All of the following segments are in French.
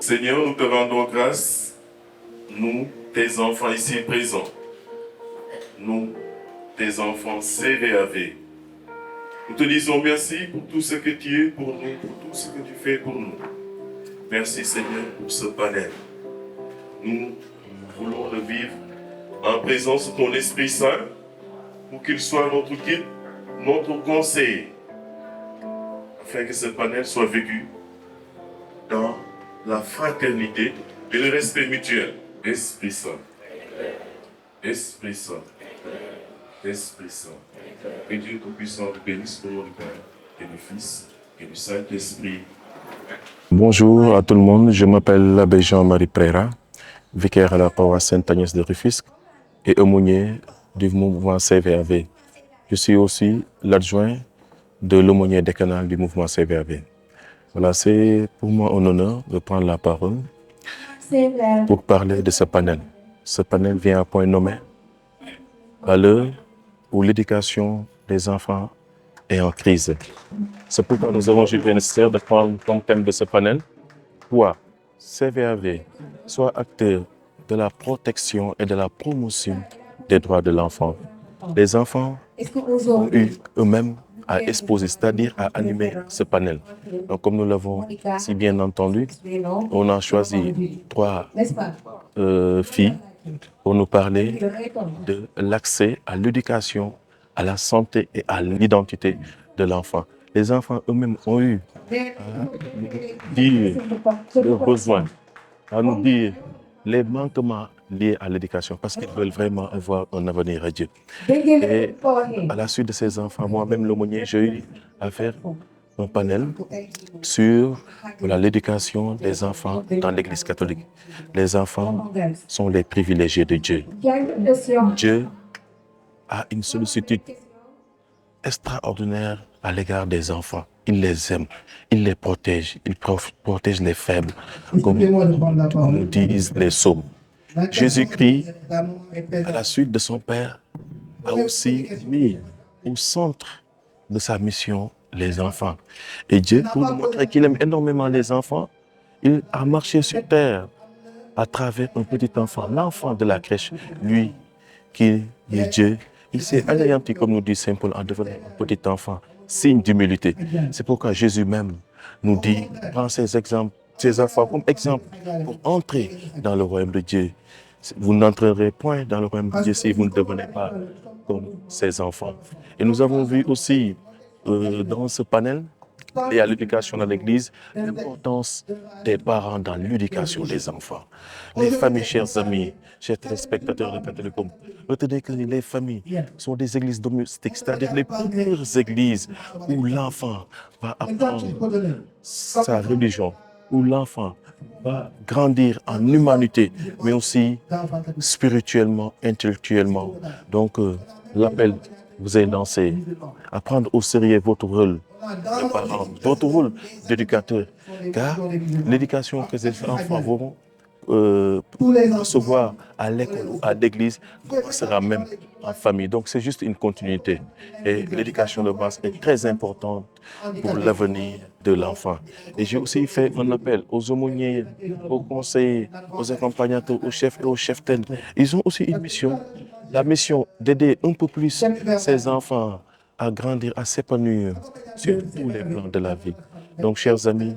Seigneur, nous te rendons grâce, nous, tes enfants ici présents, nous, tes enfants CVAV. Nous te disons merci pour tout ce que tu es pour nous, pour tout ce que tu fais pour nous. Merci Seigneur pour ce panel. Nous voulons le vivre en présence de ton Esprit Saint pour qu'il soit notre guide, notre conseiller, afin que ce panel soit vécu dans la fraternité et le respect mutuel. Esprit Saint. Esprit Saint. Esprit Saint. Que Dieu Tout-Puissant te bénisse au nom du Père et du Fils et du Saint-Esprit. Bonjour à tout le monde, je m'appelle l'abbé Jean-Marie Préra, vicaire à la paroisse Sainte-Agnès de Rufisque et aumônier du mouvement CVAV. Je suis aussi l'adjoint de l'aumônier décanal du mouvement CVAV. Voilà, c'est pour moi un honneur de prendre la parole pour parler de ce panel. Ce panel vient à point nommé à l'heure où l'éducation des enfants est en crise. C'est pourquoi nous avons jugé nécessaire de prendre comme thème de ce panel toi, CVAV, soit acteur de la protection et de la promotion des droits de l'enfant. Les enfants ont eu eux-mêmes à exposer, c'est-à-dire à animer ce panel. Donc, comme nous l'avons si bien entendu, on a choisi 3 filles pour nous parler de l'accès à l'éducation, à la santé et à l'identité de l'enfant. Les enfants eux-mêmes ont eu à dire leurs besoins, à nous dire les manquements liés à l'éducation parce qu'ils veulent vraiment avoir un avenir à Dieu. Et à la suite de ces enfants, moi-même l'aumônier, j'ai eu à faire un panel sur l'éducation des enfants dans l'Église catholique. Les enfants sont les privilégiés de Dieu. Dieu a une sollicitude extraordinaire à l'égard des enfants. Il les aime, il les protège, il protège les faibles, comme nous disent les psaumes. Jésus-Christ, à la suite de son Père, a aussi mis au centre de sa mission les enfants. Et Dieu, pour nous montrer qu'il aime énormément les enfants, il a marché sur terre à travers un petit enfant, l'enfant de la crèche, lui qui est Dieu. Il s'est anéanti, comme nous dit Saint Paul, en devenant un petit enfant, signe d'humilité. C'est pourquoi Jésus même nous dit, prends ces exemples, ces enfants comme exemple pour entrer dans le royaume de Dieu. Vous n'entrerez point dans le royaume de Dieu si vous ne devenez pas comme ces enfants. Et nous avons vu aussi dans ce panel et à l'éducation dans l'Église, l'importance des parents dans l'éducation des enfants. Les familles, chers amis, chers téléspectateurs de Catholicom, retenez que les familles sont des églises domestiques, c'est-à-dire les premières églises où l'enfant va apprendre sa religion, où l'enfant va grandir en humanité, mais aussi spirituellement, intellectuellement. Donc, l'appel vous est lancé à prendre au sérieux votre rôle de parent, votre rôle d'éducateur, car l'éducation que ces enfants vont recevoir à l'école ou à l'église sera même en famille. Donc c'est juste une continuité. Et l'éducation de base est très importante pour l'avenir de l'enfant. Et j'ai aussi fait un appel aux aumôniers, aux conseillers, aux accompagnateurs, aux chefs et aux cheftaines. Ils ont aussi une mission, la mission d'aider un peu plus ces enfants à grandir, à s'épanouir sur tous les plans de la vie. Donc, chers amis,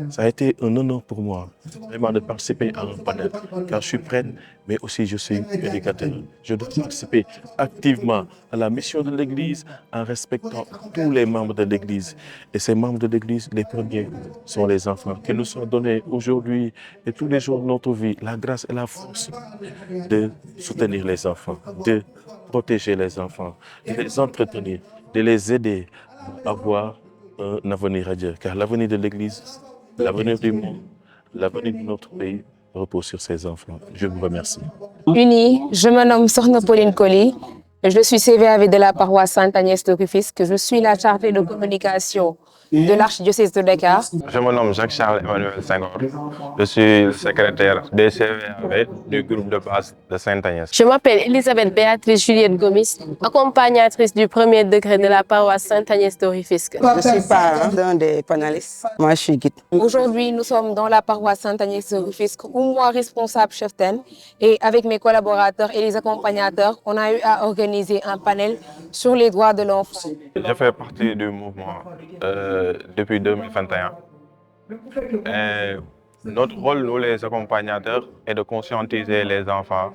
ça a été un honneur pour moi vraiment de participer à un panel, car je suis prêtre, mais aussi je suis éducateur. Je dois participer activement à la mission de l'Église en respectant tous les membres de l'Église. Et ces membres de l'Église, les premiers sont les enfants qui nous sont donnés aujourd'hui et tous les jours de notre vie, la grâce et la force de soutenir les enfants, de protéger les enfants, de les entretenir, de les aider à avoir un avenir à Dieu. Car l'avenir de l'Église, l'avenir du monde, l'avenir de notre pays repose sur ces enfants. Je vous remercie. Unis, je me nomme Sokhna Pauline Coly. Je suis CVAV de la paroisse Sainte-Agnès de Rufisque. Je suis la chargée de communication de l'archidiocèse de Dakar. Je me nomme Jacques-Charles Emmanuel Senghor. Je suis le secrétaire des CVAV du groupe de base de Sainte-Agnès. Je m'appelle Elisabeth Béatrice Juliette Gomis, accompagnatrice du premier degré de la paroisse Sainte-Agnès de Rufisque. Je suis parent d'un des panélistes. Moi, je suis guide. Aujourd'hui, nous sommes dans la paroisse Sainte-Agnès de Rufisque, où moi, responsable chef-thème, et avec mes collaborateurs et les accompagnateurs, on a eu à organiser un panel sur les droits de l'enfant. Je fais partie du mouvement depuis 2021. Et notre rôle, nous les accompagnateurs, est de conscientiser les enfants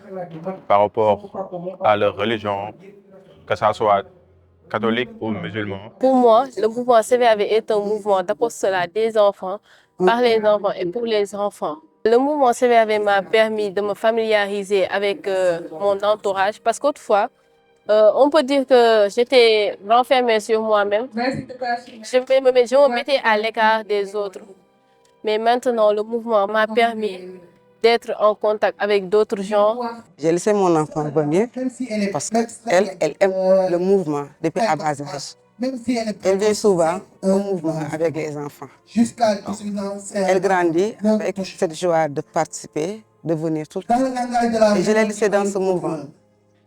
par rapport à leur religion, que ce soit catholique ou musulman. Pour moi, le mouvement CVAV est un mouvement d'apostolat des enfants, par les enfants et pour les enfants. Le mouvement CVAV m'a permis de me familiariser avec mon entourage parce qu'autrefois, on peut dire que j'étais renfermée sur moi-même. Je me mettais à l'écart des autres. Mais maintenant, le mouvement m'a permis d'être en contact avec d'autres gens. J'ai laissé mon enfant venir parce qu'elle aime le mouvement depuis à bas âge. Elle vient souvent au mouvement avec les enfants. Elle grandit avec cette joie de participer, de venir tout le temps. Et je l'ai laissé dans ce mouvement.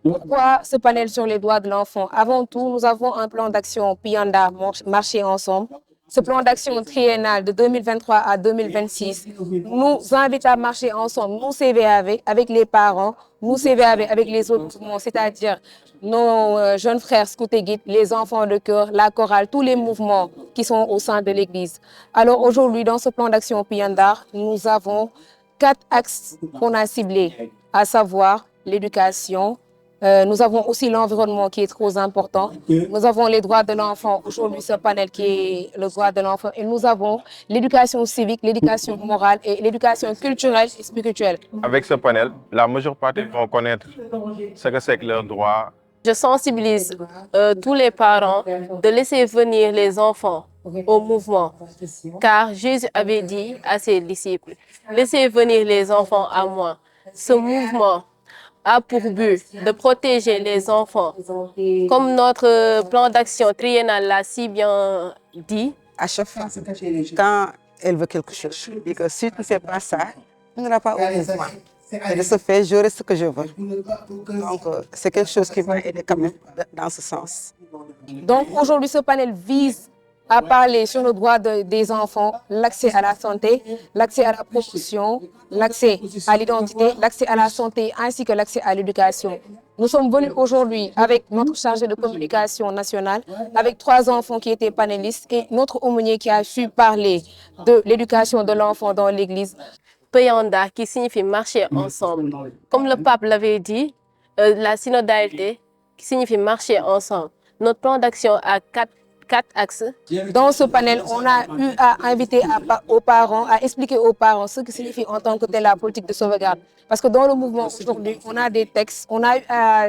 Pourquoi ce panel sur les droits de l'enfant? Avant tout, nous avons un plan d'action Pianda, marcher ensemble. Ce plan d'action triennal de 2023 à 2026 nous invite à marcher ensemble, nous CVAV, avec les parents, nous CVAV avec les autres mouvements, c'est-à-dire nos jeunes frères scouts et guides, les enfants de cœur, la chorale, tous les mouvements qui sont au sein de l'Église. Alors aujourd'hui, dans ce plan d'action Pianda, nous avons 4 axes qu'on a ciblés, à savoir l'éducation. Nous avons aussi l'environnement qui est trop important. Nous avons les droits de l'enfant, aujourd'hui ce panel qui est le droit de l'enfant. Et nous avons l'éducation civique, l'éducation morale et l'éducation culturelle et spirituelle. Avec ce panel, la majeure partie vont connaître ce que c'est que leurs droits. Je sensibilise tous les parents de laisser venir les enfants au mouvement. Car Jésus avait dit à ses disciples, laissez venir les enfants à moi. Ce mouvement a pour but de protéger les enfants. Comme notre plan d'action triennal l'a si bien dit. À chaque fois, quand elle veut quelque chose, et que si tu ne fais pas ça, tu n'auras pas au mouvement. Et de ce fait, j'aurai ce que je veux. Donc, c'est quelque chose qui va aider quand même dans ce sens. Donc aujourd'hui, ce panel vise à parler sur le droit des enfants, l'accès à la santé, l'accès à la promotion, l'accès à l'identité, l'accès à la santé ainsi que l'accès à l'éducation. Nous sommes venus aujourd'hui avec notre chargé de communication nationale, avec 3 enfants qui étaient panélistes et notre aumônier qui a su parler de l'éducation de l'enfant dans l'Église. Pianda qui signifie marcher ensemble. Comme le pape l'avait dit, la synodalité qui signifie marcher ensemble. Notre plan d'action a 4 axes. Dans ce panel, on a eu à inviter aux parents, à expliquer aux parents ce que signifie en tant que tel la politique de sauvegarde. Parce que dans le mouvement aujourd'hui, on a des textes, on a eu à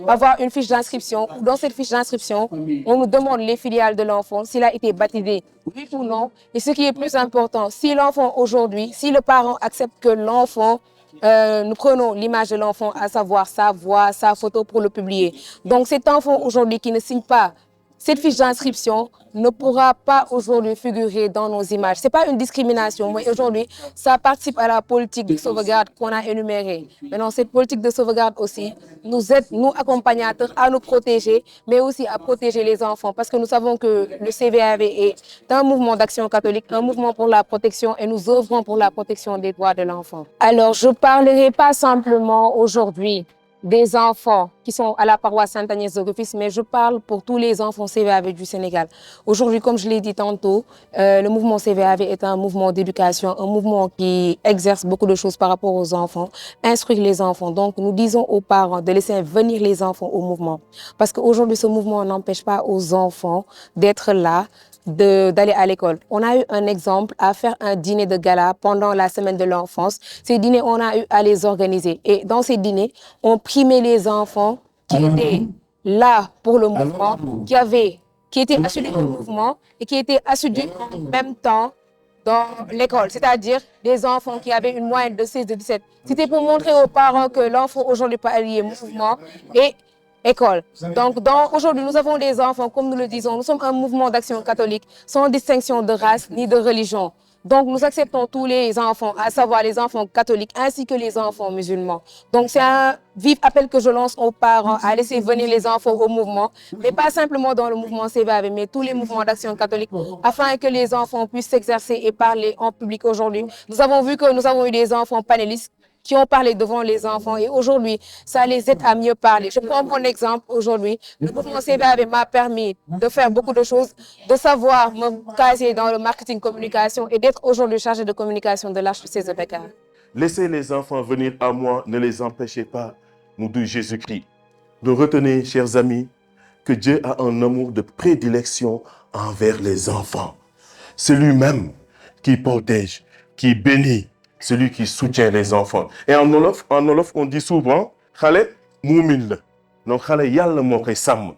avoir une fiche d'inscription. Dans cette fiche d'inscription, on nous demande les filiales de l'enfant, s'il a été baptisé, oui ou non. Et ce qui est plus important, si l'enfant aujourd'hui, si le parent accepte que l'enfant, nous prenons l'image de l'enfant, à savoir sa voix, sa photo pour le publier. Donc cet enfant aujourd'hui qui ne signe pas cette fiche d'inscription ne pourra pas aujourd'hui figurer dans nos images. Ce n'est pas une discrimination, mais aujourd'hui, ça participe à la politique de sauvegarde qu'on a énumérée. Maintenant, cette politique de sauvegarde aussi nous aide, nous accompagnateurs, à nous protéger, mais aussi à protéger les enfants, parce que nous savons que le CVAV est un mouvement d'action catholique, un mouvement pour la protection, et nous œuvrons pour la protection des droits de l'enfant. Alors, je ne parlerai pas simplement aujourd'hui des enfants qui sont à la paroisse Sainte-Agnès de Rufisque, mais je parle pour tous les enfants CVAV du Sénégal. Aujourd'hui, comme je l'ai dit tantôt, le mouvement CVAV est un mouvement d'éducation, un mouvement qui exerce beaucoup de choses par rapport aux enfants, instruire les enfants. Donc, nous disons aux parents de laisser venir les enfants au mouvement. Parce qu'aujourd'hui, ce mouvement n'empêche pas aux enfants d'être là, d'aller à l'école. On a eu un exemple à faire un dîner de gala pendant la semaine de l'enfance. Ces dîners, on a eu à les organiser. Et dans ces dîners, on primait les enfants qui étaient là pour le mouvement, qui étaient assidus au mouvement et qui étaient assidus en même temps dans l'école, c'est-à-dire des enfants qui avaient une moyenne de 16, de 17. C'était pour montrer aux parents que l'enfant aujourd'hui peut allier mouvement et école. Donc, aujourd'hui, nous avons des enfants, comme nous le disons, nous sommes un mouvement d'action catholique sans distinction de race ni de religion. Donc, nous acceptons tous les enfants, à savoir les enfants catholiques ainsi que les enfants musulmans. Donc, c'est un vif appel que je lance aux parents à laisser venir les enfants au mouvement, mais pas simplement dans le mouvement CVAV, mais tous les mouvements d'action catholique, afin que les enfants puissent s'exercer et parler en public aujourd'hui. Nous avons vu que nous avons eu des enfants panélistes qui ont parlé devant les enfants et aujourd'hui, ça les aide à mieux parler. Je prends mon exemple aujourd'hui. Le mouvement CVAV m'a permis de faire beaucoup de choses, de savoir me caser dans le marketing communication et d'être aujourd'hui chargé de communication de l'Archdiocèse de Dakar. Laissez les enfants venir à moi, ne les empêchez pas, nous dit Jésus-Christ. De retenir, chers amis, que Dieu a un amour de prédilection envers les enfants. C'est lui-même qui protège, qui bénit, celui qui soutient les enfants. Et en Wolof, on dit souvent, Khale Moumin. Donc, Khale Yalla mo koy sam.